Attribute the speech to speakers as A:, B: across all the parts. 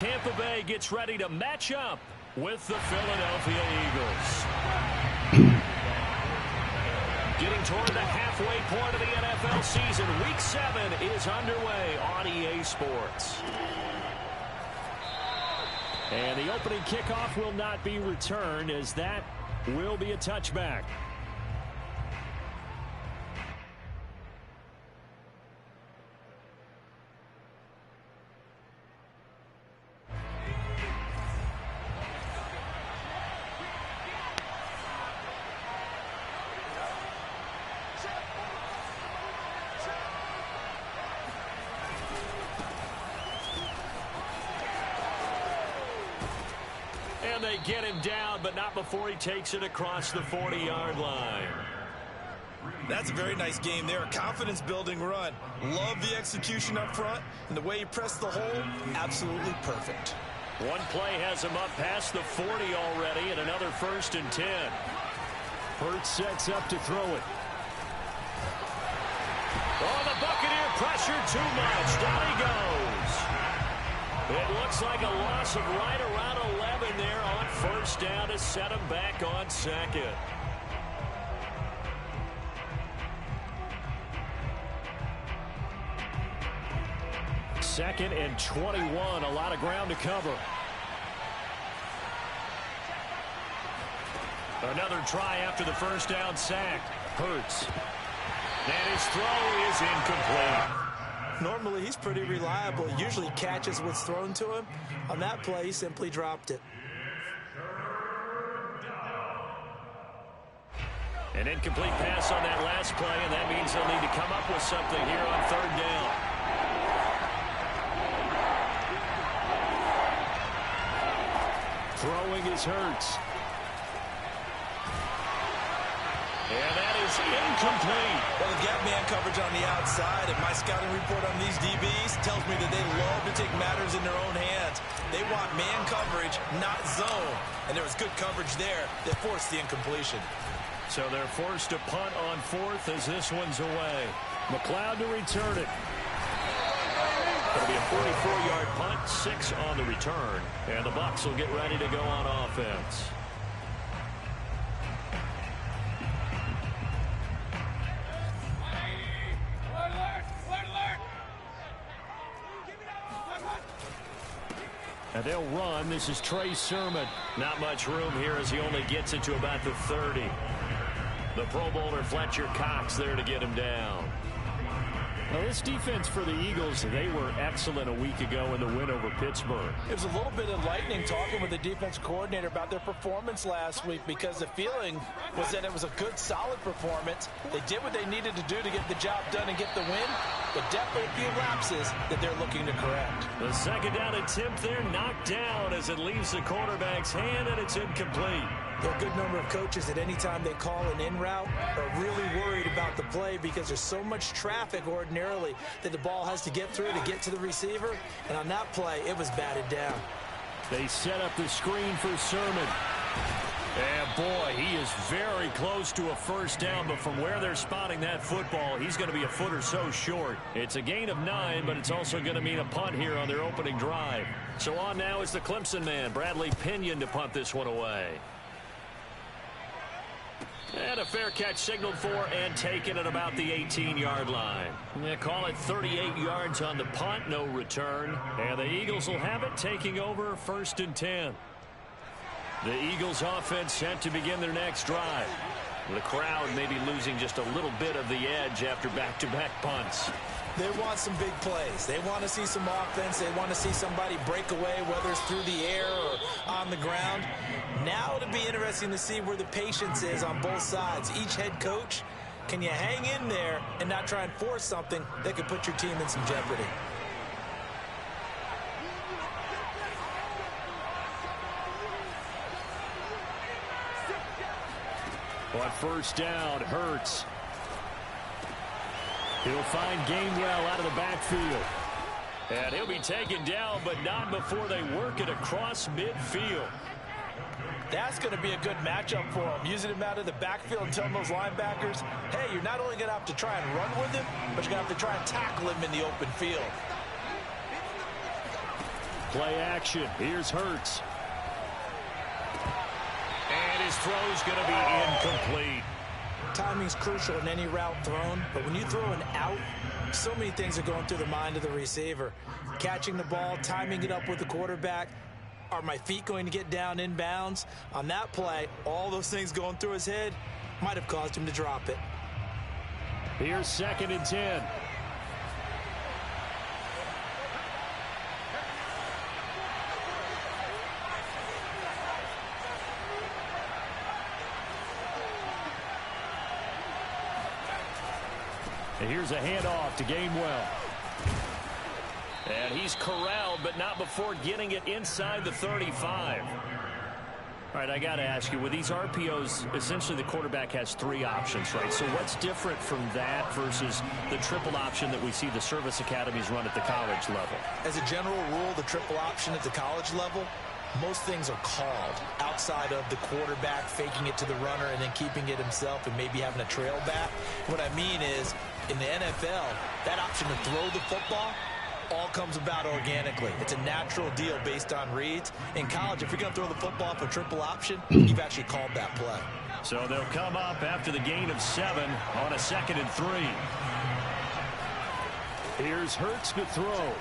A: Tampa Bay gets ready to match up with the Philadelphia Eagles. Getting toward the halfway point of the NFL season, Week 7 is underway on EA Sports. And the opening kickoff will not be returned, as that will be a touchback. And they get him down, but not before he takes it across the 40-yard line.
B: That's a very nice game there. A confidence-building run. Love the execution up front, and the way he pressed the hole, absolutely perfect.
A: One play has him up past the 40 already, and another 1st and 10. Hurts sets up to throw it. Oh, the Buccaneer pressure too much. Down he goes. It looks like a loss of right around 11 there on 1st down to set him back on 2nd. Second and 21, a lot of ground to cover. Another try after the 1st down sack. Hurts. And his throw is incomplete.
C: Normally, he's pretty reliable. He usually catches what's thrown to him. On that play, he simply dropped it.
A: An incomplete pass on that last play, and that means they'll need to come up with something here on 3rd down. Throwing is Hurts. And that is incomplete.
B: Well, the gap man coverage on the outside, and my scouting report on these DBs tells me that they love to take matters in their own hands. They want man coverage, not zone. And there was good coverage there that forced the incompletion.
A: So they're forced to punt on 4th as this one's away. McLeod to return it. It'll be a 44-yard punt, 6 on the return. And the Bucs will get ready to go on offense. And they'll run. This is Trey Sermon. Not much room here as he only gets it to about the 30. The Pro Bowler Fletcher Cox there to get him down. Now, this defense for the Eagles, they were excellent a week ago in the win over Pittsburgh.
C: It was a little bit enlightening talking with the defense coordinator about their performance last week, because the feeling was that it was a good, solid performance. They did what they needed to do to get the job done and get the win, but definitely a few lapses that they're looking to correct.
A: The 2nd down attempt there knocked down as it leaves the quarterback's hand, and it's incomplete.
C: There are a good number of coaches that anytime they call an in route are really worried about the play, because there's so much traffic ordinarily that the ball has to get through to get to the receiver. And on that play, it was batted down.
A: They set up the screen for Sermon. And boy, he is very close to a 1st down, but from where they're spotting that football, he's going to be a foot or so short. It's a gain of 9, but it's also going to mean a punt here on their opening drive. So on now is the Clemson man, Bradley Pinion, to punt this one away. And a fair catch signaled for and taken at about the 18-yard line. They call it 38 yards on the punt, no return. And the Eagles will have it, taking over 1st and 10. The Eagles offense set to begin their next drive. The crowd may be losing just a little bit of the edge after back-to-back punts.
C: They want some big plays. They want to see some offense. They want to see somebody break away, whether it's through the air or on the ground. Now it'll be interesting to see where the patience is on both sides. Each head coach, can you hang in there and not try and force something that could put your team in some jeopardy?
A: On 1st down, Hurts. He'll find Gainwell out of the backfield. And he'll be taken down, but not before they work it across midfield.
C: That's going to be a good matchup for him, using him out of the backfield and telling those linebackers, hey, you're not only going to have to try and run with him, but you're going to have to try and tackle him in the open field.
A: Play action. Here's Hurts. And his throw's going to be incomplete.
C: Timing's crucial in any route thrown, but when you throw an out, so many things are going through the mind of the receiver. Catching the ball, timing it up with the quarterback. Are my feet going to get down in bounds? On that play, all those things going through his head might have caused him to drop it.
A: Here's 2nd and 10. And here's a handoff to Gainwell. And he's corralled, but not before getting it inside the 35. All right, I got to ask you, with these RPOs, essentially the quarterback has 3 options, right? So what's different from that versus the triple option that we see the service academies run at the college level?
C: As a general rule, the triple option at the college level, most things are called outside of the quarterback faking it to the runner and then keeping it himself and maybe having a trail back. What I mean is, in the NFL, that option to throw the football all comes about organically. It's a natural deal based on reads. In college, if you're going to throw the football for triple option, you've actually called that play.
A: So they'll come up after the gain of 7 on a 2nd and 3. Here's Hurts to throw.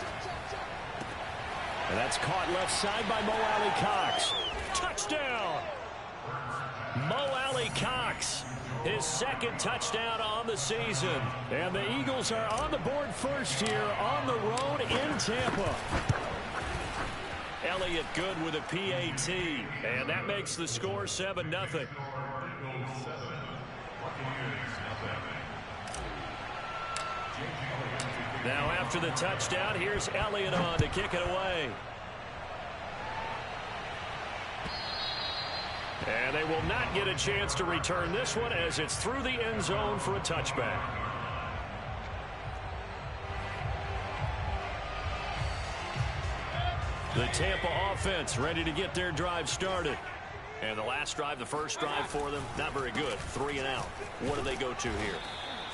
A: And that's caught left side by Mo Alley-Cox. Touchdown! Mo Alley-Cox, his 2nd touchdown on the season. And the Eagles are on the board first here on the road in Tampa. Elliott good with a PAT. And that makes the score 7-0. Now after the touchdown, here's Elliott on to kick it away. And they will not get a chance to return this one as it's through the end zone for a touchback. The Tampa offense ready to get their drive started. And the last drive, the first drive for them, not very good. 3 and out. What do they go to here?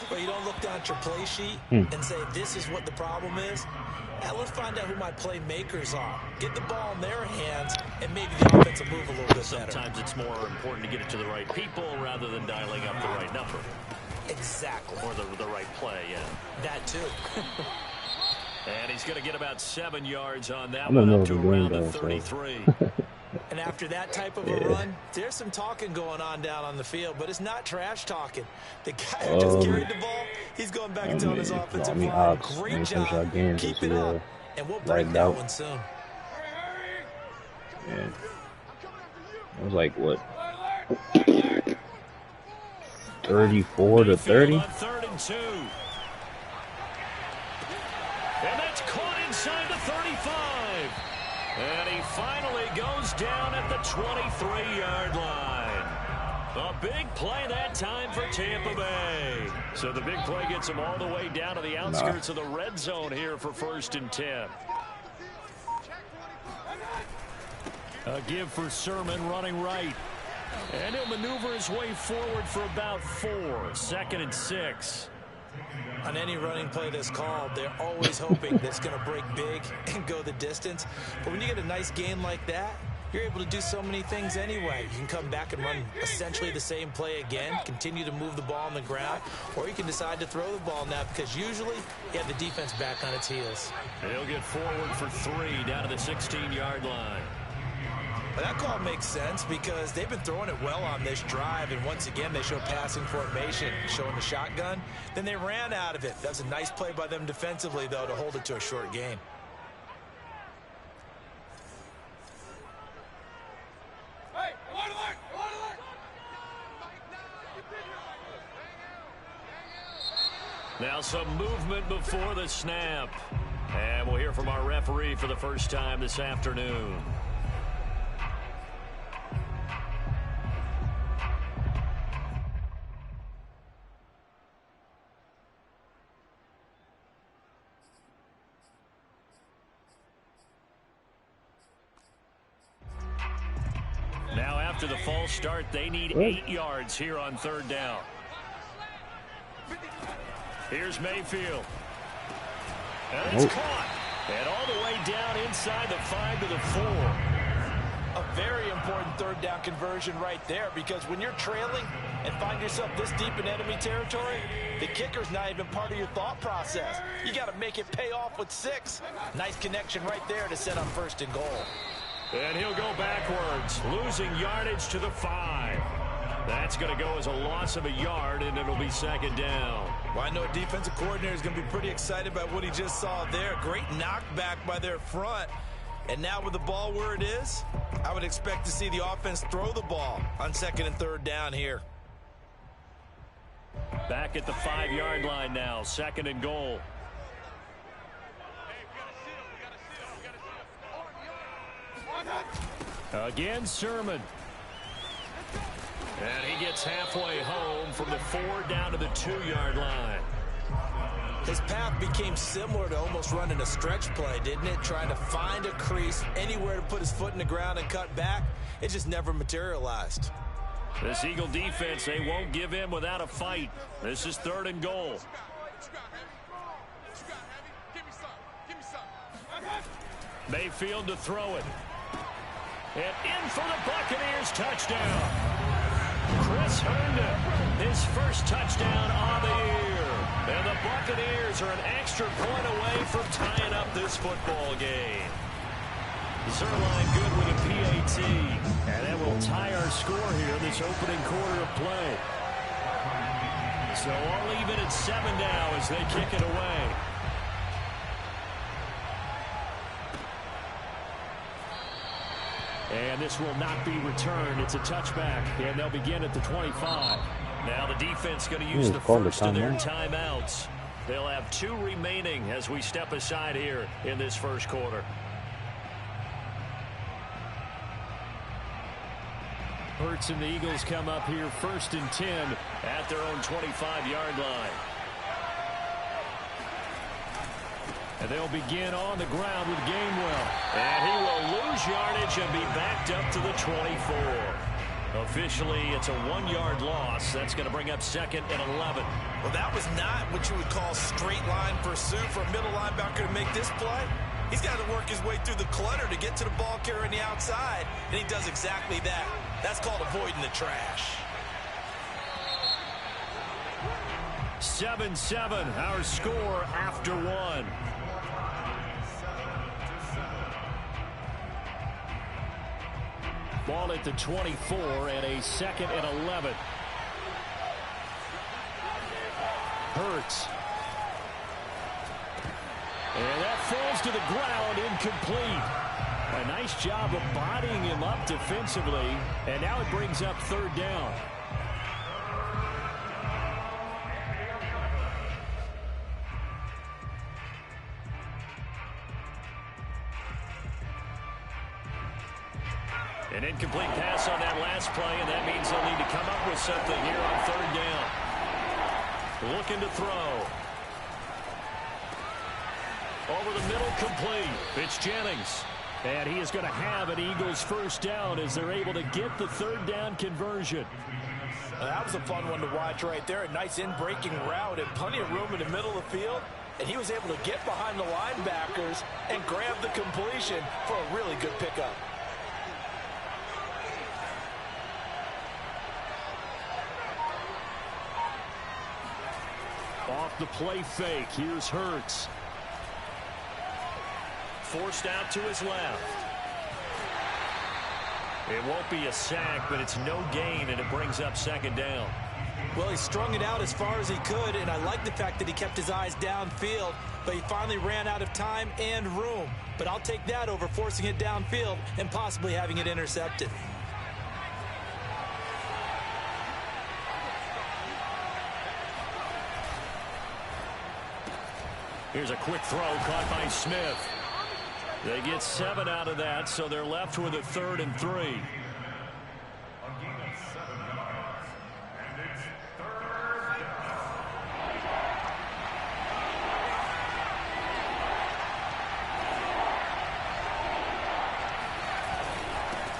C: Well, you don't look down at your play sheet and say, this is what the problem is. Let's find out who my playmakers are. Get the ball in their hands, and maybe the offense will move a little bit better.
A: Sometimes it's more important to get it to the right people rather than dialing up the right number.
C: Exactly.
A: Or the right play, yeah.
C: That too.
A: And he's going to get about 7 yards on that one up to around the 33.
C: And after that type of a run, there's some talking going on down on the field, but it's not trash talking. The guy who just carried the ball, he's going back and telling his offensive line, great job, keep it up, and we'll break that one soon.
D: Yeah. It was like, what, 34 to 30?
A: 3rd and 2. And that's caught inside the 35. And he finally goes down at the 23-yard line. A big play that time for Tampa Bay. So the big play gets him all the way down to the outskirts of the red zone here for 1st and 10. A give for Sermon running right. And he'll maneuver his way forward for about 4. 2nd and 6.
C: On any running play that's called, they're always hoping that it's going to break big and go the distance. But when you get a nice gain like that, you're able to do so many things anyway. You can come back and run essentially the same play again, continue to move the ball on the ground, or you can decide to throw the ball now because usually you have the defense back on its heels.
A: He'll get forward for 3 down to the 16-yard line.
C: But that call makes sense because they've been throwing it well on this drive, and once again they show passing formation, showing the shotgun. Then they ran out of it. That was a nice play by them defensively, though, to hold it to a short gain. Now some movement before the snap. And we'll hear from our referee for the first time this afternoon. Now after the false start, they need 8 yards here on 3rd down. Here's Mayfield. And it's caught.
A: And all the way down inside the 5 to the 4.
C: A very important third down conversion right there, because when you're trailing and find yourself this deep in enemy territory, the kicker's not even part of your thought process. You got to make it pay off with 6. Nice connection right there to set up 1st and goal.
A: And he'll go backwards, losing yardage to the 5. That's going to go as a loss of a yard, and it'll be 2nd down.
B: Well, I know a defensive coordinator is going to be pretty excited about what he just saw there. Great knockback by their front. And now with the ball where it is, I would expect to see the offense throw the ball on 2nd and 3rd down here.
A: Back at the 5-yard line now, 2nd and goal. Again, Sermon. And he gets halfway home from the 4 down to the 2-yard line.
C: His path became similar to almost running a stretch play, didn't it? Trying to find a crease, anywhere to put his foot in the ground and cut back. It just never materialized.
A: This Eagle defense, they won't give in without a fight. This is 3rd and goal. Mayfield to throw it. And in for the Buccaneers touchdown. Chris Herndon, his first touchdown on the year. And the Buccaneers are an extra point away from tying up this football game. Zerline good with a PAT. And that will tie our score here this opening quarter of play. So all even at 7 now as they kick it away. And this will not be returned. It's a touchback, and they'll begin at the 25. Now the defense going to use the first of their timeouts. They'll have 2 remaining as we step aside here in this first quarter. Hurts and the Eagles come up here 1st and 10 at their own 25-yard line. And they'll begin on the ground with Gainwell. And he will lose yardage and be backed up to the 24. Officially, it's a 1-yard loss. That's going to bring up 2nd and 11.
B: Well, that was not what you would call straight line pursuit for a middle linebacker to make this play. He's got to work his way through the clutter to get to the ball carrier on the outside, and he does exactly that. That's called avoiding the trash.
A: 7-7, our score after 1. Ball at the 24 and a 2nd and 11. Hurts. And that falls to the ground, incomplete. A nice job of bodying him up defensively, and now it brings up 3rd down. An incomplete pass on that last play, and that means they'll need to come up with something here on 3rd down. Looking to throw. Over the middle, complete. It's Jennings. And he is going to have an Eagles 1st down as they're able to get the 3rd down conversion.
C: That was a fun one to watch right there. A nice in-breaking route and plenty of room in the middle of the field. And he was able to get behind the linebackers and grab the completion for a really good pickup.
A: Off the play fake, here's Hurts. Forced out to his left. It won't be a sack, but it's no gain, and it brings up 2nd down.
C: Well, he strung it out as far as he could, and I like the fact that he kept his eyes downfield, but he finally ran out of time and room. But I'll take that over forcing it downfield and possibly having it intercepted.
A: Here's a quick throw caught by Smith. They get 7 out of that, so they're left with a 3rd and 3.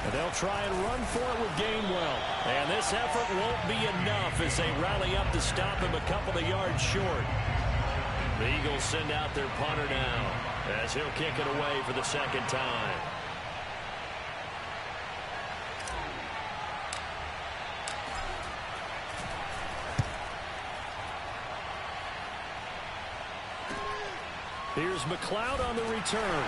A: And they'll try and run for it with Gainwell. And this effort won't be enough as they rally up to stop him a couple of yards short. The Eagles send out their punter now. as he'll kick it away for the second time. Here's McLeod on the return.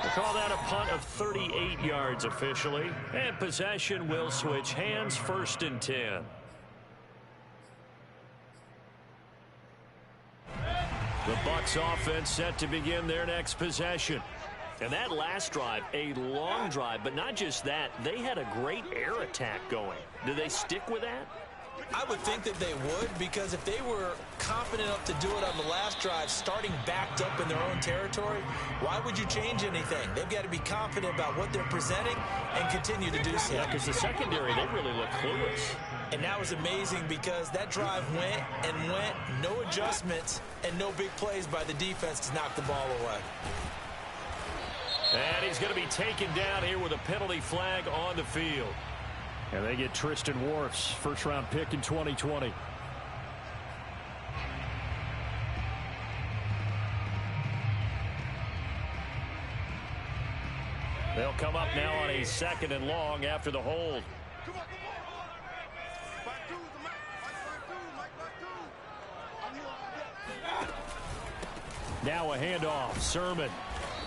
A: We'll call that a punt of 38 yards officially. And possession will switch hands, 1st and 10. The Bucs offense set to begin their next possession. And that last drive, a long drive, but not just that, they had a great air attack going. Do they stick with that?
C: I would think that they would, because if they were confident enough to do it on the last drive, starting backed up in their own territory, why would you change anything? They've got to be confident about what they're presenting and continue to do so.
A: Yeah, because the secondary, they really look clueless.
C: And that was amazing because that drive went and went, no adjustments, and no big plays by the defense to knock the ball away.
A: And he's going to be taken down here with a penalty flag on the field. And they get Tristan Wirfs, first-round pick in 2020. They'll come up now on a 2nd and long after the hold. Now a handoff. Sermon.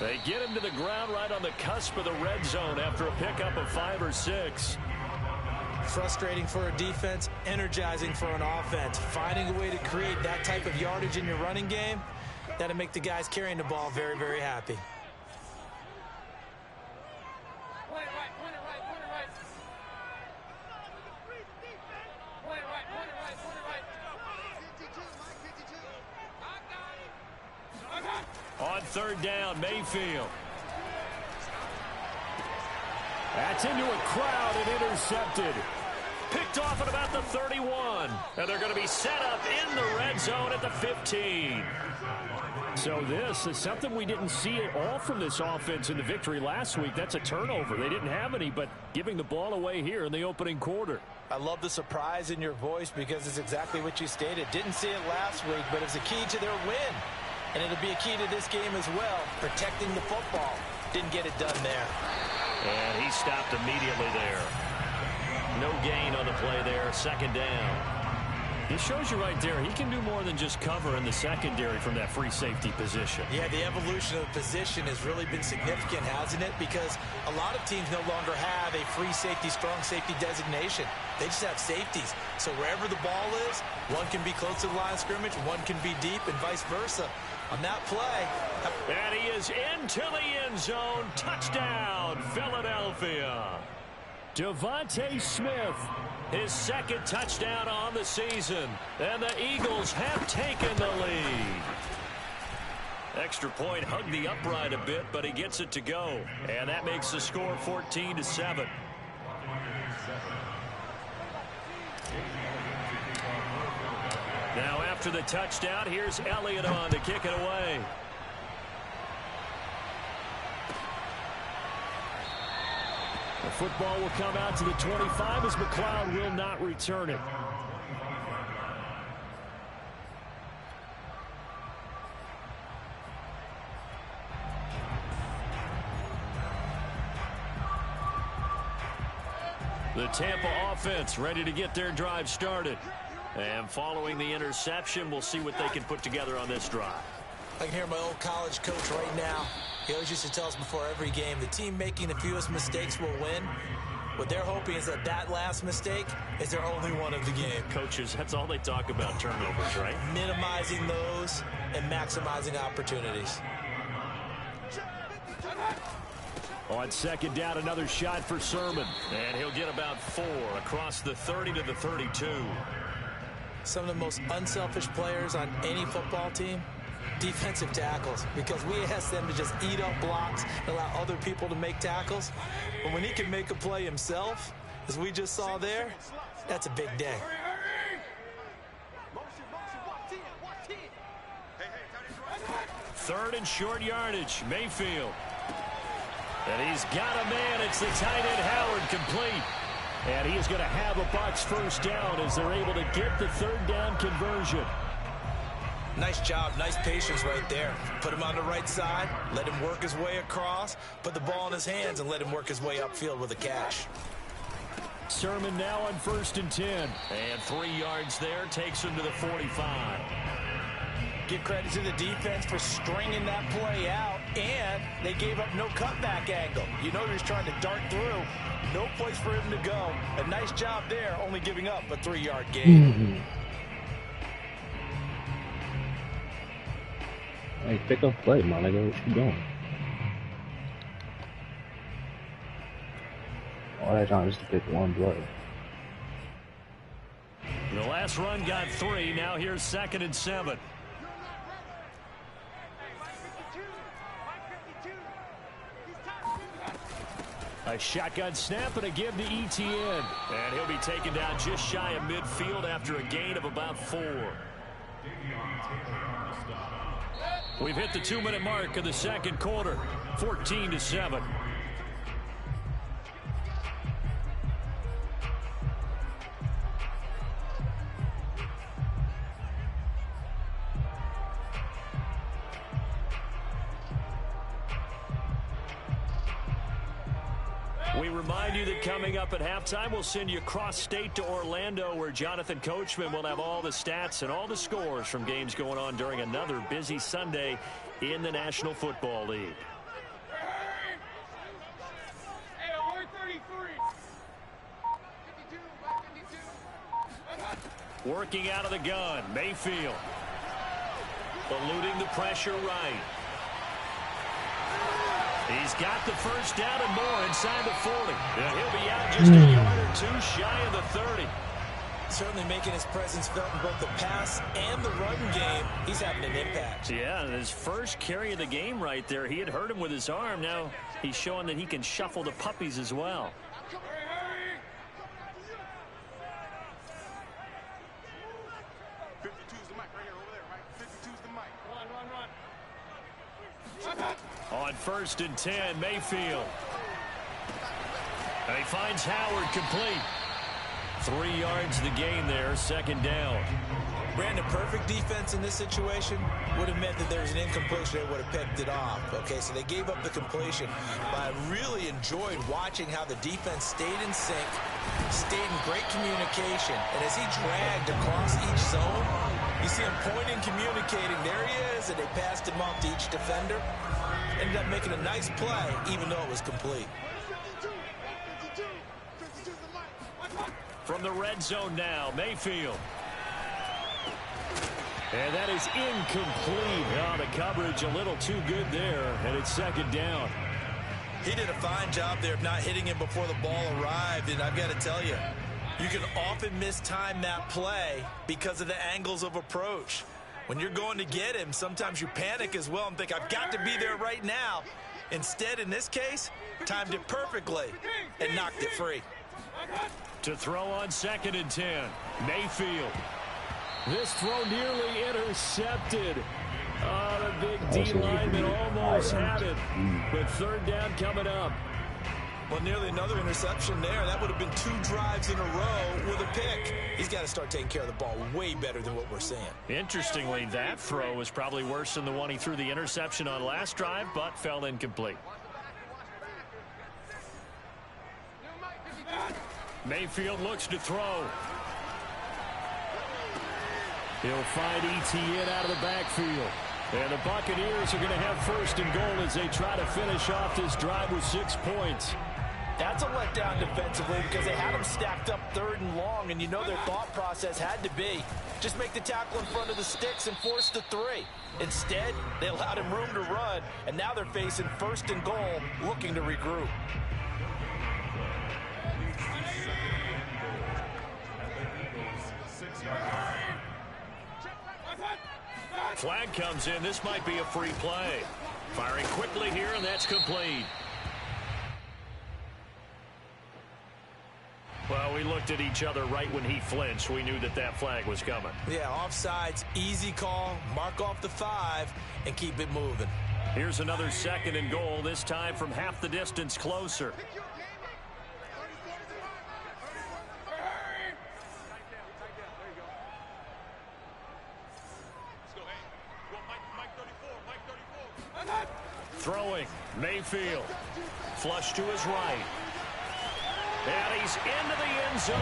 A: They get him to the ground right on the cusp of the red zone after a pickup of 5 or 6.
C: Frustrating for a defense, energizing for an offense. Finding a way to create that type of yardage in your running game, that'll make the guys carrying the ball very, very happy.
A: On 3rd down, Mayfield. That's into a crowd and intercepted. Picked off at about the 31. And they're going to be set up in the red zone at the 15. So this is something we didn't see at all from this offense in the victory last week. That's a turnover. They didn't have any, but giving the ball away here in the opening quarter.
C: I love the surprise in your voice because it's exactly what you stated. Didn't see it last week, but it's a key to their win. And it'll be a key to this game as well, protecting the football. Didn't get it done there.
A: And he stopped immediately there. No gain on the play there, 2nd down. He shows you right there, he can do more than just cover in the secondary from that free safety position.
C: Yeah, the evolution of the position has really been significant, hasn't it? Because a lot of teams no longer have a free safety, strong safety designation. They just have safeties. So wherever the ball is, one can be close to the line of scrimmage, one can be deep, and vice versa. On that play.
A: And he is into the end zone. Touchdown, Philadelphia. Devontae Smith, his 2nd touchdown on the season. And the Eagles have taken the lead. Extra point hugged the upright a bit, but he gets it to go. And that makes the score 14-7. Now after the touchdown, here's Elliott on to kick it away. The football will come out to the 25 as McLeod will not return it. The Tampa offense ready to get their drive started. And following the interception, we'll see what they can put together on this drive.
C: I can hear my old college coach right now. He always used to tell us before every game, the team making the fewest mistakes will win. What they're hoping is that that last mistake is their only one of the game.
A: Coaches, that's all they talk about, turnovers, right?
C: Minimizing those and maximizing opportunities.
A: On 2nd down, another shot for Sermon. And he'll get about 4 across the 30 to the 32.
C: Some of the most unselfish players on any football team, defensive tackles, because we ask them to just eat up blocks and allow other people to make tackles. But when he can make a play himself, as we just saw there, that's a big day.
A: Third and short yardage, Mayfield. And he's got a man. It's the tight end Howard complete. And he is going to have a Bucs first down as they're able to get the 3rd down conversion.
C: Nice job, nice patience right there. Put him on the right side, let him work his way across, put the ball in his hands, and let him work his way upfield with a catch.
A: Sermon now on 1st and 10. And 3 yards there, takes him to the 45.
C: Give credit to the defense for stringing that play out, and they gave up no cutback angle. You know he was trying to dart through. No place for him to go. A nice job there, only giving up a 3-yard gain.
D: Hey, pick up play, man. What you doing? All that time just to pick one play.
A: The last run got 3. Now here's 2nd and 7. A shotgun snap and a give to ETN. And he'll be taken down just shy of midfield after a gain of about 4. We've hit the 2-minute mark of the 2nd quarter. 14-7. We remind you that coming up at halftime, we'll send you cross-state to Orlando, where Jonathan Coachman will have all the stats and all the scores from games going on during another busy Sunday in the National Football League. Working out of the gun, Mayfield. Eluding the pressure right. He's got the first down and more inside the 40. And he'll be out just a yard or 2 shy of the 30.
C: Certainly making his presence felt in both the pass and the run game. He's having an impact.
A: Yeah, his first carry of the game right there. He had hurt him with his arm. Now he's showing that he can shuffle the puppies as well. On 1st and 10, Mayfield. And he finds Howard complete. 3 yards the gain there, 2nd down.
C: Brandon, perfect defense in this situation would have meant that there was an incompletion. They would have picked it off. Okay, so they gave up the completion. But I really enjoyed watching how the defense stayed in sync, stayed in great communication. And as he dragged across each zone, you see him pointing, communicating. There he is, and they passed him off to each defender. Ended up making a nice play, even though it was complete.
A: From the red zone now, Mayfield. And that is incomplete. Oh, the coverage a little too good there, and it's 2nd down.
C: He did a fine job there of not hitting him before the ball arrived, and I've got to tell you, you can often mistime that play because of the angles of approach. When you're going to get him, sometimes you panic as well and think, I've got to be there right now. Instead, in this case, timed it perfectly and knocked it free.
A: To throw on 2nd and 10, Mayfield. This throw nearly intercepted. Oh, the big D lineman almost had it. But 3rd down coming up.
C: Well, nearly another interception there. That would have been 2 drives in a row with a pick. He's got to start taking care of the ball way better than what we're seeing.
A: Interestingly, that throw was probably worse than the one he threw the interception on last drive, but fell incomplete. Mayfield looks to throw. He'll find ETN out of the backfield. And the Buccaneers are going to have 1st and goal as they try to finish off this drive with 6 points.
C: That's a letdown defensively because they had him stacked up 3rd and long, and you know their thought process had to be just make the tackle in front of the sticks and force the 3. Instead, they allowed him room to run, and now they're facing 1st and goal, looking to regroup.
A: Flag comes in. This might be a free play. Firing quickly here, and that's complete. Well, we looked at each other right when he flinched. We knew that that flag was coming.
C: Yeah, offsides, easy call. Mark off the 5 and keep it moving.
A: Here's another 2nd and goal, this time from half the distance closer. Throwing, Mayfield. Flush to his right. And he's into the end zone.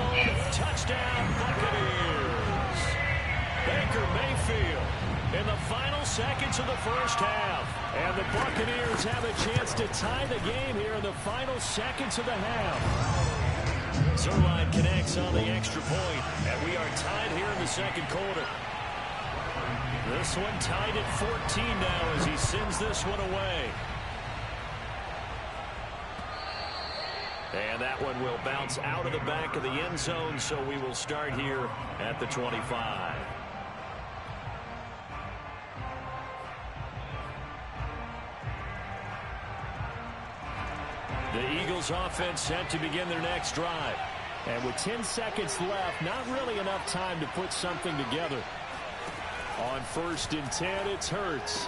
A: Touchdown, Buccaneers. Baker Mayfield in the final seconds of the first half. And the Buccaneers have a chance to tie the game here in the final seconds of the half. Zerline connects on the extra point, and we are tied here in the second quarter. This one tied at 14 now as he sends this one away. And that one will bounce out of the back of the end zone, so we will start here at the 25. The Eagles offense set to begin their next drive. And with 10 seconds left, not really enough time to put something together. On 1st and 10, it's Hurts.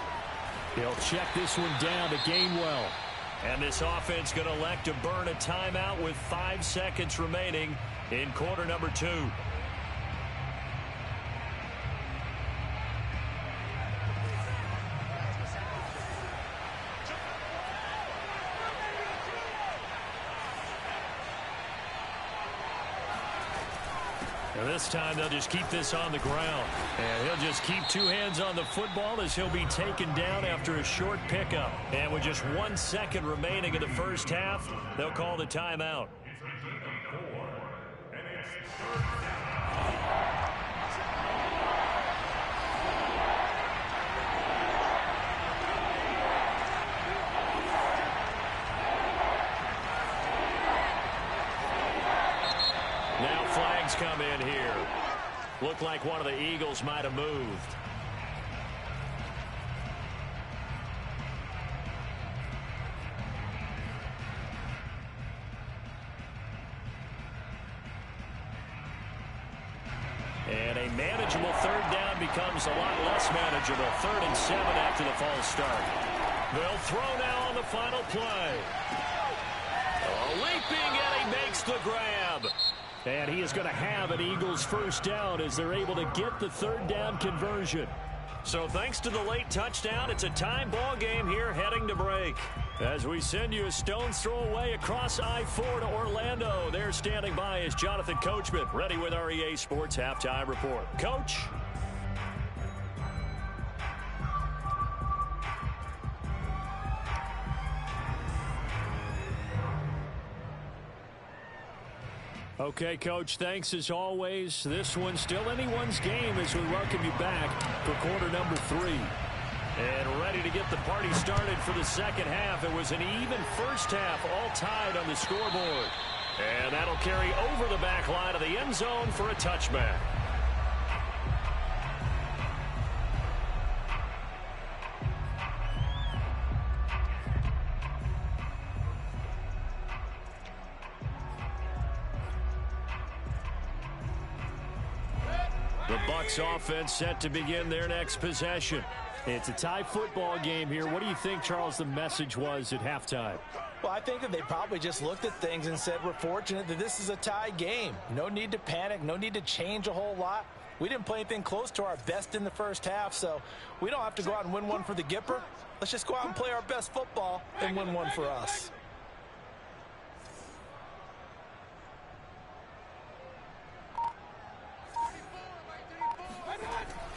A: He'll check this one down to Gainwell. And this offense going to elect to burn a timeout with 5 seconds remaining in quarter number 2. And this time they'll just keep this on the ground. And he'll just keep 2 hands on the football as he'll be taken down after a short pickup. And with just 1 second remaining in the first half, they'll call the timeout. Now flags come in here. Looked like one of the Eagles might have moved. And a manageable third down becomes a lot less manageable. 3rd and 7 after the false start. They'll throw now on the final play. Leaping, and he makes the grab. And he is going to have an Eagles first down as they're able to get the 3rd down conversion. So thanks to the late touchdown, it's a tie ball game here heading to break. As we send you a stone's throw away across I-4 to Orlando. There standing by is Jonathan Coachman, ready with our EA Sports Halftime Report. Coach? Okay, Coach, thanks as always. This one's still anyone's game as we welcome you back for quarter number 3. And ready to get the party started for the second half. It was an even first half, all tied on the scoreboard. And that'll carry over the back line of the end zone for a touchback. The Bucs offense set to begin their next possession. It's a tie football game here. What do you think, Charles, the message was at halftime?
C: Well, I think that they probably just looked at things and said, we're fortunate that this is a tie game. No need to panic, no need to change a whole lot. We didn't play anything close to our best in the first half, so we don't have to go out and win one for the Gipper. Let's just go out and play our best football and win one for us.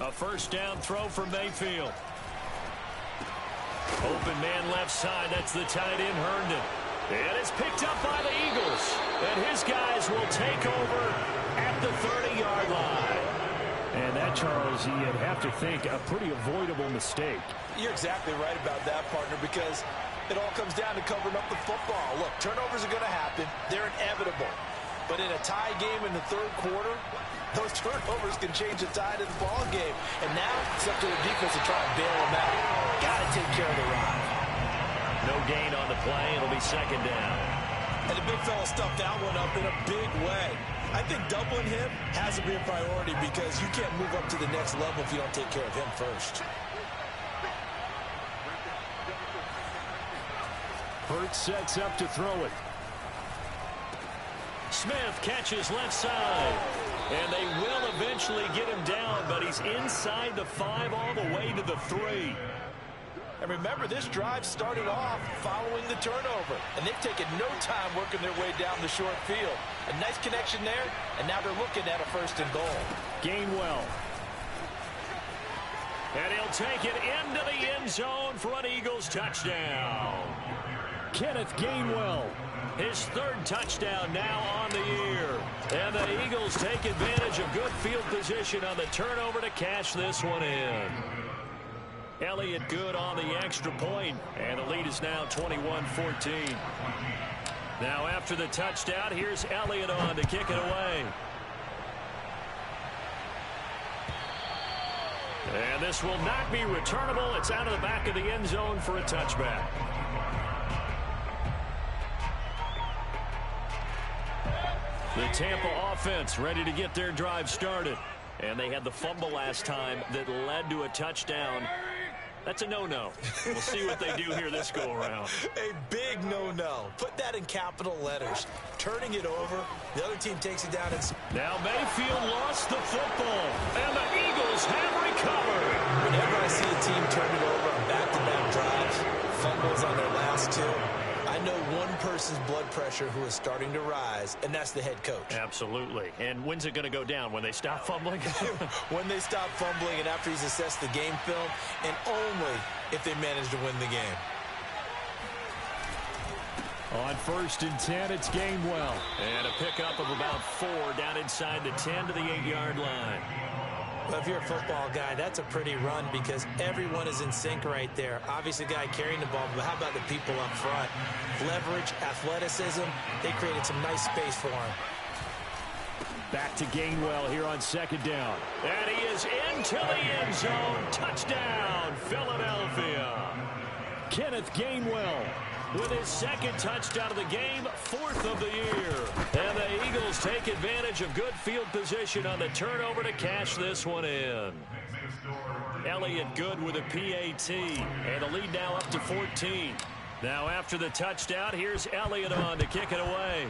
A: A first down throw for Mayfield. Open man left side. That's the tight end, Herndon. And it's picked up by the Eagles. And his guys will take over at the 30-yard line. And that, Charles, you'd have to think a pretty avoidable mistake.
C: You're exactly right about that, partner, because it all comes down to covering up the football. Look, turnovers are going to happen. They're inevitable. But in a tie game in the third quarter, those turnovers can change the tide of the ball game. And now it's up to the defense to try and bail them out. Got to take care of the run.
A: No gain on the play. It'll be second down.
C: And the big fella stuffed that one up in a big way. I think doubling him has to be a priority because you can't move up to the next level if you don't take care of him first.
A: Hurts sets up to throw it. Smith catches left side. And they will eventually get him down, but he's inside the 5 all the way to the 3.
C: And remember, this drive started off following the turnover, and they've taken no time working their way down the short field. A nice connection there, and now they're looking at a 1st and goal.
A: Gainwell. And he'll take it into the end zone for an Eagles touchdown. Kenneth Gainwell. His 3rd touchdown now on the year. And the Eagles take advantage of good field position on the turnover to cash this one in. Elliott Good on the extra point, and the lead is now 21-14. Now after the touchdown, here's Elliott on to kick it away. And this will not be returnable. It's out of the back of the end zone for a touchback. The Tampa offense ready to get their drive started. And they had the fumble last time that led to a touchdown. That's a no-no. We'll see what they do here this go-around.
C: A big no-no. Put that in capital letters. Turning it over, the other team takes it down. And
A: now Mayfield lost the football, and the Eagles have recovered.
C: Whenever I see a team turn it over on back-to-back drives, fumbles on their last 2, I know one person's blood pressure who is starting to rise, and that's the head coach.
A: Absolutely. And when's it going to go down? When they stop fumbling?
C: When they stop fumbling and after he's assessed the game film, and only if they manage to win the game.
A: On 1st and 10, it's Gainwell. And a pickup of about 4 down inside the 10 to the 8-yard line.
C: Well, if you're a football guy, that's a pretty run because everyone is in sync right there. Obviously, the guy carrying the ball, but how about the people up front? Leverage, athleticism, they created some nice space for him.
A: Back to Gainwell here on 2nd down. And he is into the end zone. Touchdown, Philadelphia. Kenneth Gainwell with his 2nd touchdown of the game, 4th of the year. And the Eagles take advantage of good field position on the turnover to cash this one in. Elliott Good with a PAT, and the lead now up to 14. Now after the touchdown, here's Elliott on to kick it away.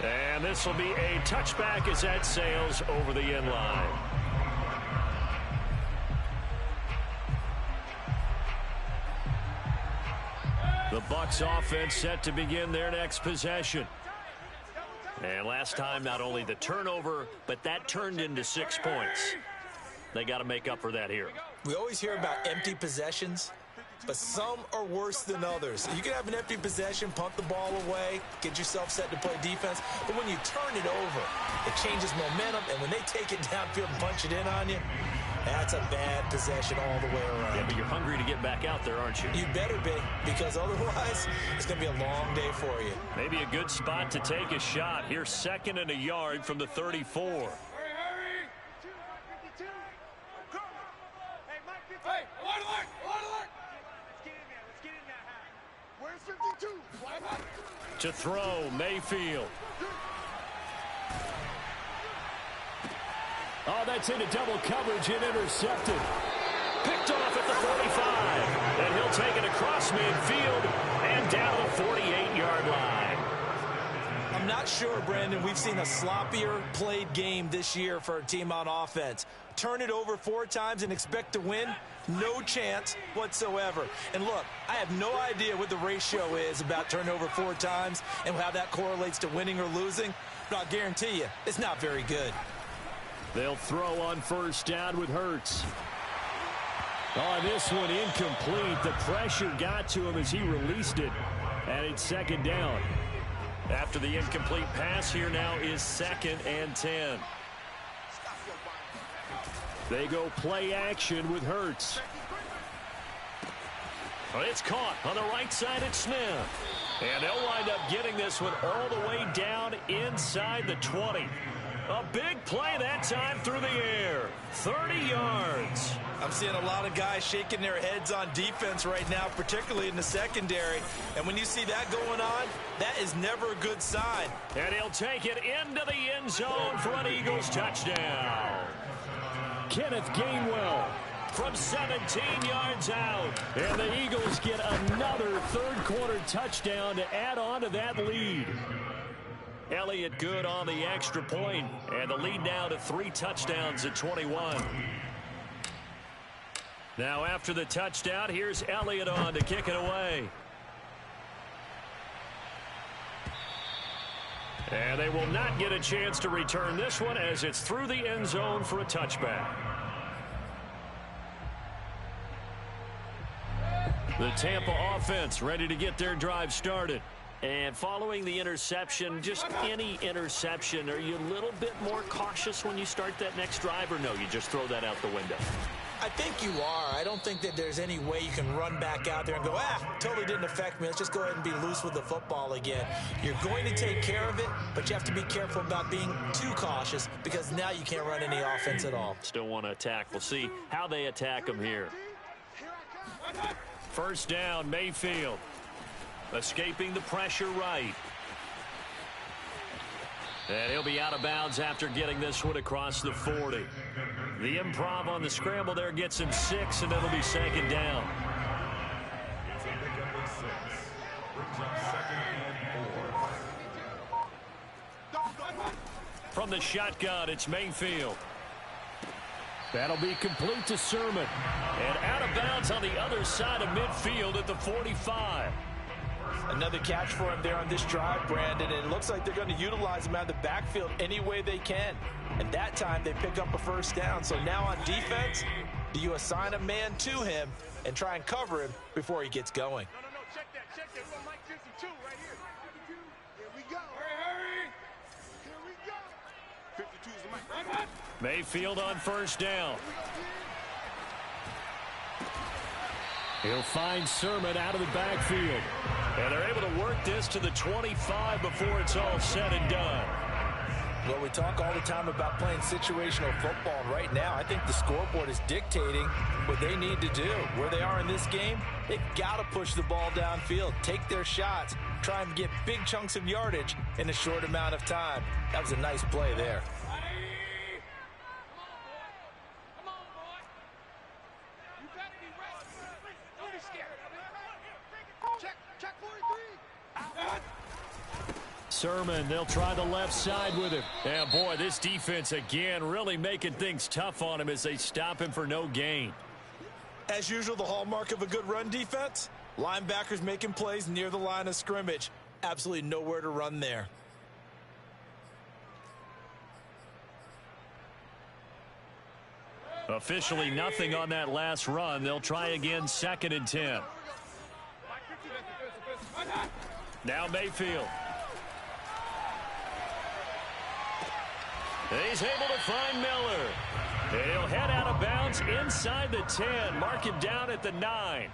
A: And this will be a touchback as that sails over the end line. The Bucs offense set to begin their next possession. And last time, not only the turnover, but that turned into 6 points. They got to make up for that here.
C: We always hear about empty possessions, but some are worse than others. You can have an empty possession, punt the ball away, get yourself set to play defense, but when you turn it over, it changes momentum, and when they take it downfield and punch it in on you, that's a bad possession all the way around.
A: Yeah, but you're hungry to get back out there, aren't you?
C: You better be, because otherwise it's going to be a long day for you.
A: Maybe a good spot to take a shot. Here's 2nd and a yard from the 34. To throw, Mayfield. Oh, that's into double coverage and intercepted. Picked off at the 45. And he'll take it across midfield and down the 48-yard line.
C: I'm not sure, Brandon, we've seen a sloppier played game this year for a team on offense. Turn it over 4 times and expect to win? No chance whatsoever. And look, I have no idea what the ratio is about turnover 4 times and how that correlates to winning or losing, but I'll guarantee you it's not very good.
A: They'll throw on 1st down with Hurts. On this one, incomplete. The pressure got to him as he released it. And it's 2nd down. After the incomplete pass, here now is 2nd and 10. They go play action with Hurts. Well, it's caught on the right side at Smith. And they'll wind up getting this one all the way down inside the 20. A big play that time through the air. 30 yards.
C: I'm seeing a lot of guys shaking their heads on defense right now, particularly in the secondary. And when you see that going on, that is never a good sign.
A: And he'll take it into the end zone for an Eagles touchdown. Kenneth Gainwell from 17 yards out. And the Eagles get another 3rd quarter touchdown to add on to that lead. Elliott Good on the extra point, and the lead now to 3 touchdowns at 21. Now after the touchdown, here's Elliott on to kick it away. And they will not get a chance to return this one as it's through the end zone for a touchback. The Tampa offense ready to get their drive started. And following the interception, just any interception, are you a little bit more cautious when you start that next drive, or no, you just throw that out the window?
C: I think you are. I don't think that there's any way you can run back out there and go, totally didn't affect me. Let's just go ahead and be loose with the football again. You're going to take care of it, but you have to be careful about being too cautious because now you can't run any offense at all.
A: Still want to attack. We'll see how they attack them here. First down, Mayfield. Escaping the pressure right. And he'll be out of bounds after getting this one across the 40. The improv on the scramble there gets him 6, and it'll be second down. From the shotgun, it's Mayfield. That'll be complete to Sermon. And out of bounds on the other side of midfield at the 45.
C: Another catch for him there on this drive, Brandon, and it looks like they're going to utilize him out of the backfield any way they can. And that time they pick up a first down. So now on defense, do you assign a man to him and try and cover him before he gets going?
E: No, check that. We want Mike 52 right here. 52. Here we go. Hurry. Here we go. 52 is the Mike.
A: Mayfield on first down. He'll find Sermon out of the backfield. And they're able to work this to the 25 before it's all said and done.
C: Well, we talk all the time about playing situational football. And right now, I think the scoreboard is dictating what they need to do. Where they are in this game, they've got to push the ball downfield, take their shots, try and get big chunks of yardage in a short amount of time. That was a nice play there.
A: Sermon, they'll try the left side with him. And boy, this defense again really making things tough on him as they stop him for no gain.
C: As usual, the hallmark of a good run defense, linebackers making plays near the line of scrimmage. Absolutely nowhere to run there.
A: Officially nothing on that last run. They'll try again, 2nd and 10. Now Mayfield. He's able to find Miller. And he'll head out of bounds inside the 10. Mark him down at the 9.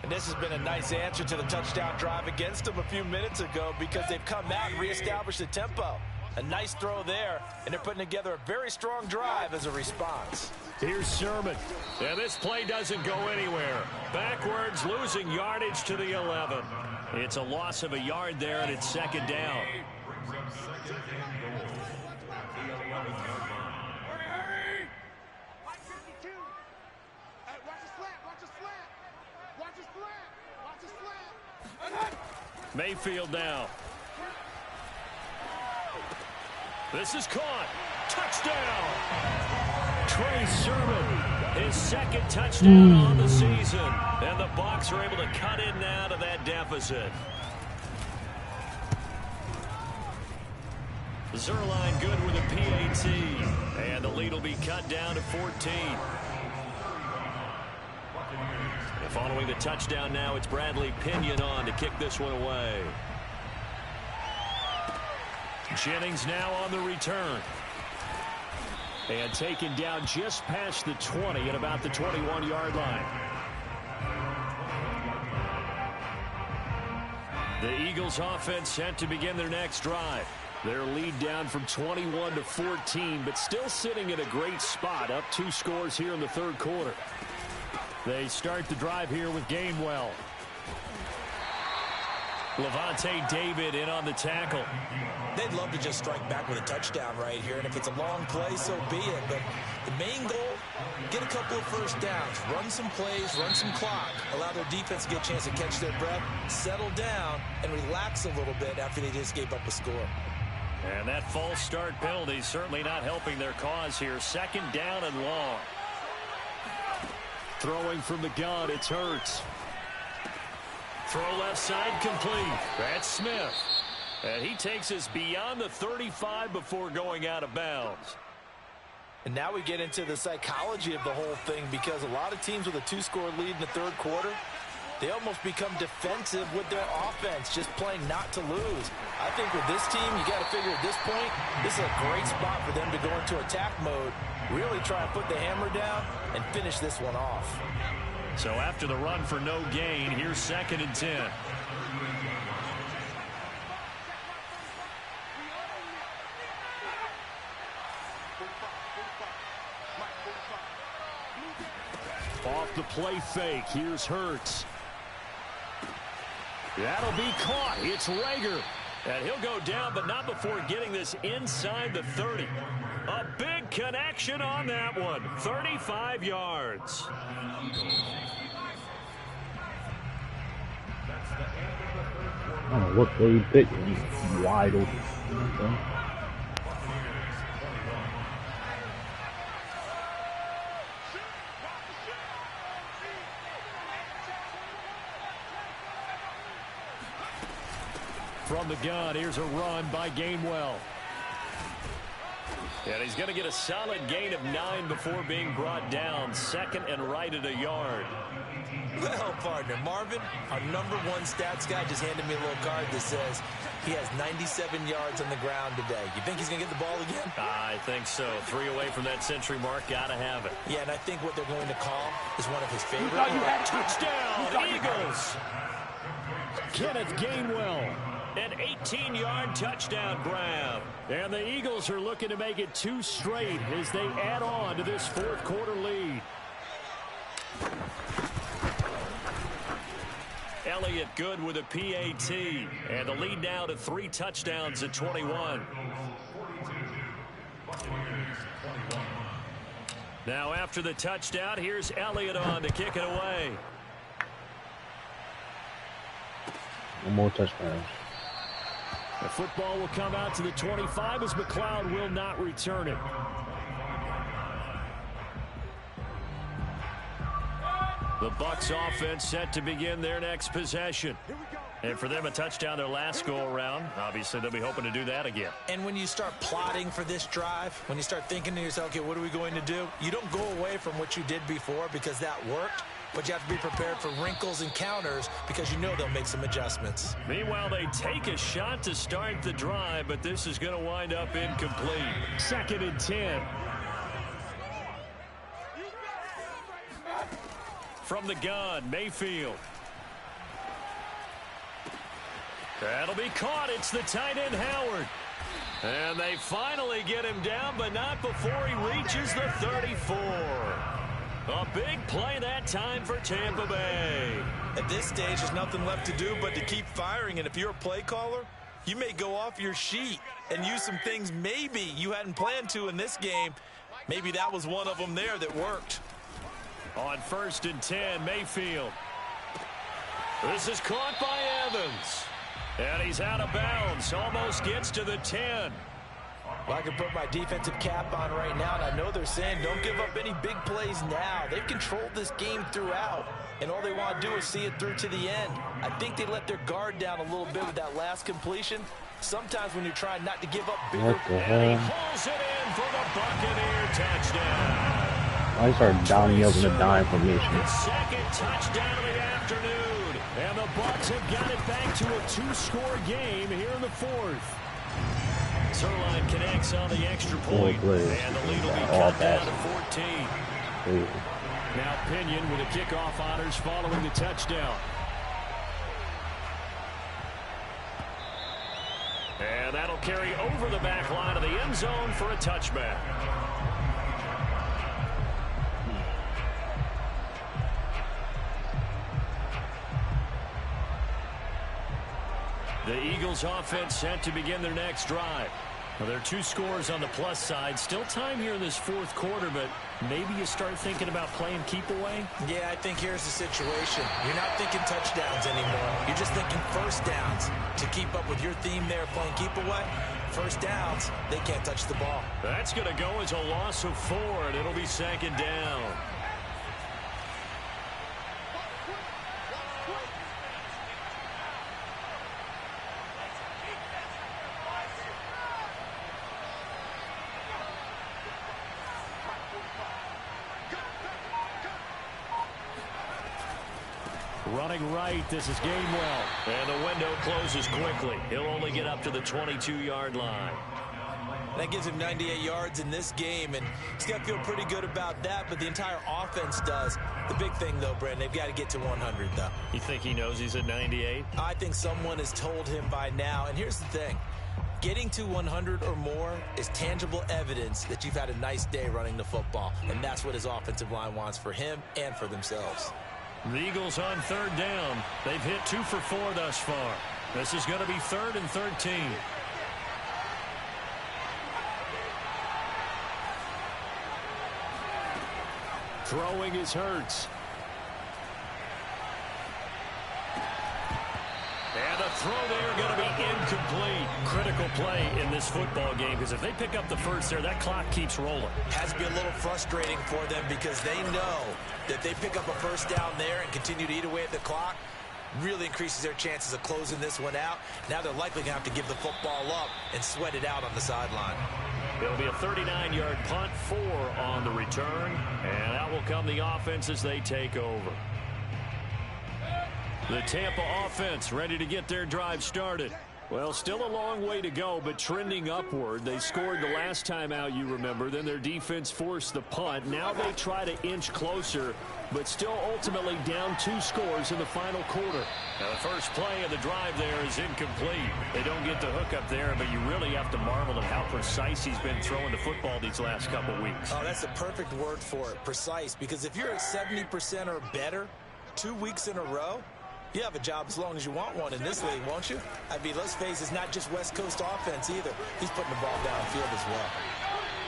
C: And this has been a nice answer to the touchdown drive against them a few minutes ago because they've come out and reestablished the tempo. A nice throw there, and they're putting together a very strong drive as a response.
A: Here's Sermon. And this play doesn't go anywhere. Backwards, losing yardage to the 11. It's a loss of a yard there, and it's 2nd down. Mayfield now. This is caught. Touchdown. Trey Sermon, his 2nd touchdown on the season. And the Bucs are able to cut in now to that deficit. Zerline good with a PAT. And the lead will be cut down to 14. Following the touchdown now, it's Bradley Pinion on to kick this one away. Jennings now on the return. And taken down just past the 20 at about the 21-yard line. The Eagles offense set to begin their next drive. Their lead down from 21 to 14, but still sitting at a great spot, up 2 scores here in the 3rd quarter. They start the drive here with Gainwell. Levante David in on the tackle.
C: They'd love to just strike back with a touchdown right here, and if it's a long play, so be it. But the main goal, get a couple of first downs, run some plays, run some clock, allow their defense to get a chance to catch their breath, settle down, and relax a little bit after they just gave up a score.
A: And that false start penalty certainly not helping their cause here. 2nd down and long. Throwing from the gun, it's Hurts. Throw left side complete. That's Smith. And he takes us beyond the 35 before going out of bounds.
C: And now we get into the psychology of the whole thing, because a lot of teams with a 2-score lead in the third quarter, they almost become defensive with their offense, just playing not to lose. I think with this team, you got to figure at this point, this is a great spot for them to go into attack mode, really try and put the hammer down and finish this one off.
A: So after the run for no gain, here's 2nd and 10. Off the play fake, here's Hurts. That'll be caught. It's Rager. And he'll go down, but not before getting this inside the 30. A big connection on that one. 35 yards.
D: I don't know what play he picked. He's wide open. Okay.
A: From the gun, here's a run by Gainwell. And he's going to get a solid gain of 9 before being brought down. 2nd and right at a yard.
C: Well, partner, Marvin, our #1 stats guy just handed me a little card that says he has 97 yards on the ground today. You think he's going to get the ball again?
A: I think so. 3 away from that century mark. Got to have it.
C: Yeah, and I think what they're going to call is one of his favorite.
A: Touchdown, Eagles. Kenneth Gainwell. An 18-yard touchdown grab. And the Eagles are looking to make it 2 straight as they add on to this 4th quarter lead. Elliott good with a PAT. And the lead now to 3 touchdowns at 21. Now after the touchdown, here's Elliott on to kick it away.
D: One more touchdown.
A: The football will come out to the 25 as McLeod will not return it. The Bucs offense set to begin their next possession. And for them, a touchdown their last go-around. Obviously, they'll be hoping to do that again.
C: And when you start plotting for this drive, when you start thinking to yourself, okay, what are we going to do? You don't go away from what you did before because that worked. But you have to be prepared for wrinkles and counters because you know they'll make some adjustments.
A: Meanwhile, they take a shot to start the drive, but this is going to wind up incomplete. 2nd and 10. From the gun, Mayfield. That'll be caught. It's the tight end, Howard. And they finally get him down, but not before he reaches the 34. A big play that time for Tampa Bay.
C: At this stage, there's nothing left to do but to keep firing. And if you're a play caller, you may go off your sheet and use some things maybe you hadn't planned to in this game. Maybe that was one of them there that worked.
A: On 1st and 10, Mayfield. This is caught by Evans. And he's out of bounds. Almost gets to the 10.
C: Well, I can put my defensive cap on right now, and I know they're saying don't give up any big plays now. They've controlled this game throughout, and all they want to do is see it through to the end. I think they let their guard down a little bit with that last completion. Sometimes when you're trying not to give up bigger...
A: And he hauls it in for the Buccaneer touchdown.
D: I started downing up in the dime formation.
A: The 2nd touchdown of the afternoon. And the Bucs have got it back to a 2-score game here in the 4th. Zerline connects on the extra point, and the lead will be cut down to 14. Now Pinion with the kickoff honors following the touchdown. And that'll carry over the back line of the end zone for a touchback. The Eagles offense set to begin their next drive. Well, there are 2 scores on the plus side. Still time here in this 4th quarter, but maybe you start thinking about playing keep away?
C: Yeah, I think here's the situation. You're not thinking touchdowns anymore. You're just thinking first downs. To keep up with your theme there, playing keep away, first downs, they can't touch the ball.
A: That's going to go as a loss of 4, and it'll be 2nd down. Running right, this is Gainwell. And the window closes quickly. He'll only get up to the 22-yard line.
C: That gives him 98 yards in this game, and he's got to feel pretty good about that, but the entire offense does. The big thing, though, Brandon, they've got to get to 100, though.
A: You think he knows he's at 98?
C: I think someone has told him by now, and here's the thing. Getting to 100 or more is tangible evidence that you've had a nice day running the football, and that's what his offensive line wants for him and for themselves.
A: The Eagles on 3rd down. They've hit 2 for 4 thus far. This is going to be 3rd and 13. Throwing is Hurts. And the throw there going to be incomplete. Critical play in this football game, because if they pick up the first there, that clock keeps rolling.
C: Has to be a little frustrating for them because they know that they pick up a first down there and continue to eat away at the clock, really increases their chances of closing this one out. Now they're likely going to have to give the football up and sweat it out on the sideline.
A: It'll be a 39-yard punt, 4 on the return, and that will come the offense as they take over. The Tampa offense ready to get their drive started. Well, still a long way to go, but trending upward. They scored the last time out, you remember. Then their defense forced the punt. Now they try to inch closer, but still ultimately down 2 scores in the final quarter. Now the first play of the drive there is incomplete. They don't get the hook up there, but you really have to marvel at how precise he's been throwing the football these last couple weeks.
C: Oh, that's the perfect word for it, precise. Because if you're at 70% or better 2 weeks in a row, you have a job as long as you want one in this league, won't you? I mean, let's face it, it's not just West Coast offense either. He's putting the ball downfield as well.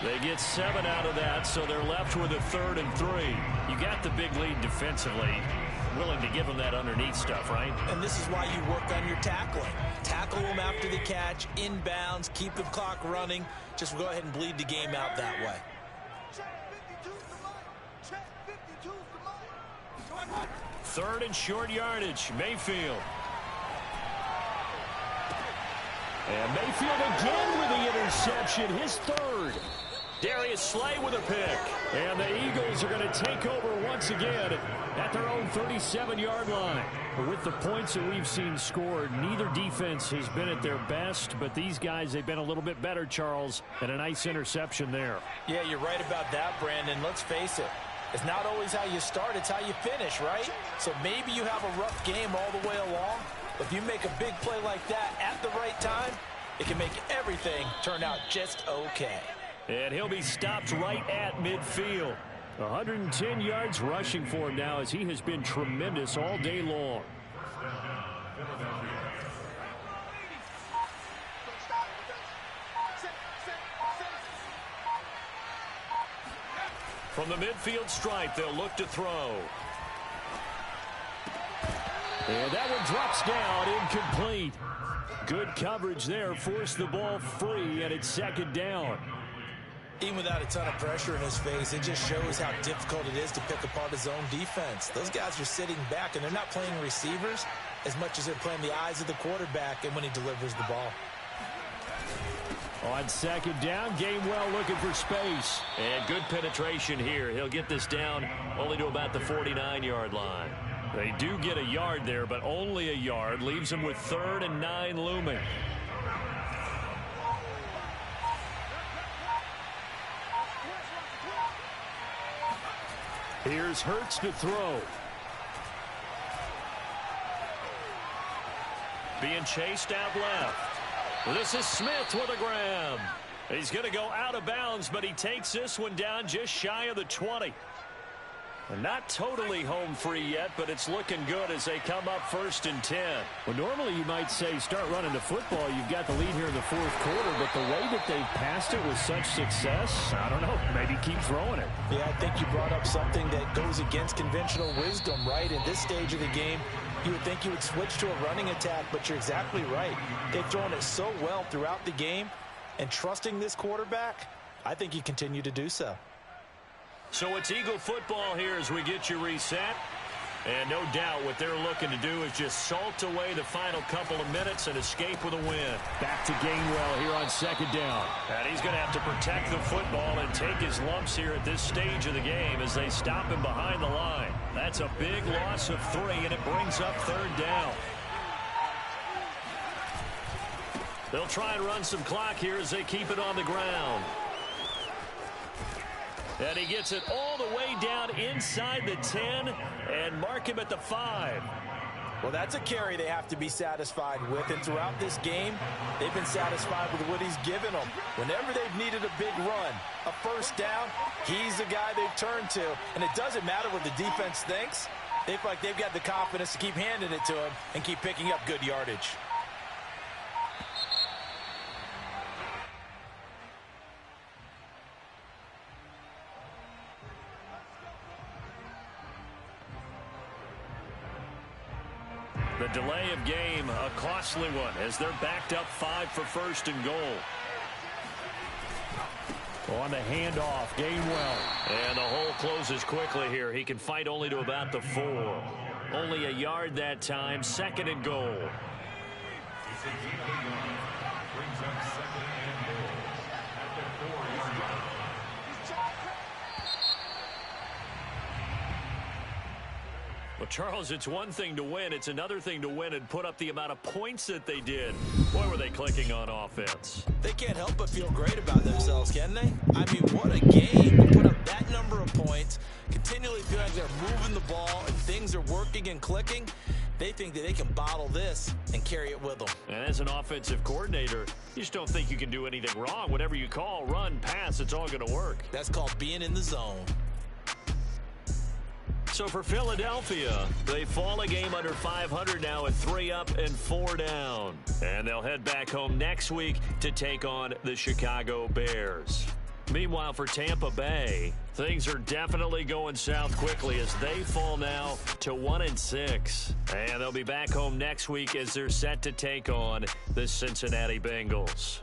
A: They get 7 out of that, so they're left with a 3rd and 3. You got the big lead defensively. Willing to give them that underneath stuff, right?
C: And this is why you work on your tackling. Tackle them after the catch, inbounds, keep the clock running. Just go ahead and bleed the game out that way.
A: Third and short yardage, Mayfield. And Mayfield again with the interception, his 3rd. Darius Slay with a pick. And the Eagles are going to take over once again at their own 37-yard line. With the points that we've seen scored, neither defense has been at their best, but these guys, they've been a little bit better, Charles, and a nice interception there.
C: Yeah, you're right about that, Brandon. Let's face it. It's not always how you start, it's how you finish, right? So maybe you have a rough game all the way along. But if you make a big play like that at the right time, it can make everything turn out just okay.
A: And he'll be stopped right at midfield. 110 yards rushing for him now, as he has been tremendous all day long. From the midfield stripe, they'll look to throw. And that one drops down, incomplete. Good coverage there, forced the ball free, and it's 2nd down.
C: Even without a ton of pressure in his face, it just shows how difficult it is to pick apart his own defense. Those guys are sitting back, and they're not playing receivers as much as they're playing the eyes of the quarterback and when he delivers the ball.
A: On 2nd down, Gainwell looking for space. And good penetration here. He'll get this down only to about the 49-yard line. They do get a yard there, but only a yard. Leaves them with 3rd and 9 looming. Here's Hurts to throw. Being chased out left. This is Smith with a grab. He's going to go out of bounds, but he takes this one down just shy of the 20. And not totally home free yet, but it's looking good as they come up 1st and 10. Well, normally you might say start running the football. You've got the lead here in the 4th quarter, but the way that they've passed it with such success, I don't know, maybe keep throwing it.
C: Yeah, I think you brought up something that goes against conventional wisdom, right? In this stage of the game, you would think you would switch to a running attack, but you're exactly right. They've thrown it so well throughout the game, and trusting this quarterback, I think you continue to do so.
A: So it's Eagle football here as we get you reset. And no doubt what they're looking to do is just salt away the final couple of minutes and escape with a win. Back to Gainwell here on second down. And he's going to have to protect the football and take his lumps here at this stage of the game as they stop him behind the line. That's a big loss of 3, and it brings up third down. They'll try and run some clock here as they keep it on the ground. And he gets it all the way down inside the 10 and mark him at the 5.
C: Well, that's a carry they have to be satisfied with. And throughout this game, they've been satisfied with what he's given them. Whenever they've needed a big run, a first down, he's the guy they've turned to. And it doesn't matter what the defense thinks. They feel like they've got the confidence to keep handing it to him and keep picking up good yardage.
A: The delay of game, a costly one, as they're backed up 5 for first and goal. On the handoff, Gainwell. And the hole closes quickly here. He can fight only to about the 4. Only a yard that time, second and goal. Well, Charles, it's one thing to win. It's another thing to win and put up the amount of points that they did. Boy, were they clicking on offense.
C: They can't help but feel great about themselves, can they? I mean, what a game to put up that number of points, continually feel like they're moving the ball and things are working and clicking. They think that they can bottle this and carry it with them.
A: And as an offensive coordinator, you just don't think you can do anything wrong. Whatever you call, run, pass, it's all going to work.
C: That's called being in the zone.
A: So for Philadelphia, they fall a game under 500 now at 3 up and 4 down. And they'll head back home next week to take on the Chicago Bears. Meanwhile, for Tampa Bay, things are definitely going south quickly as they fall now to 1-6. And they'll be back home next week as they're set to take on the Cincinnati Bengals.